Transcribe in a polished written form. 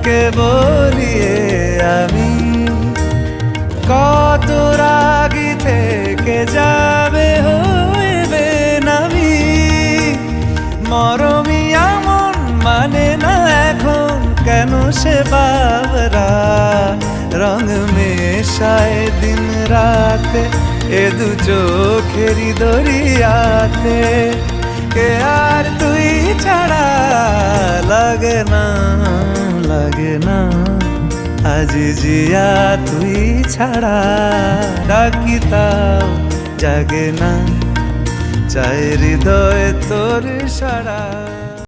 কে বলিয়ে আমি কত রাগি থেকে যাবে হইবে নামি মরমি এমন মানে না এখন কেন সে বাবরা রং মেশায় দিন রাতে এ দু চোখেরি দরিয়াতে কে আর তুই ছাড়া লাগে না আজি জিয়া তুই ছাড়া ডাকি তাও জাগে না চাই হৃদয় তোর সারা।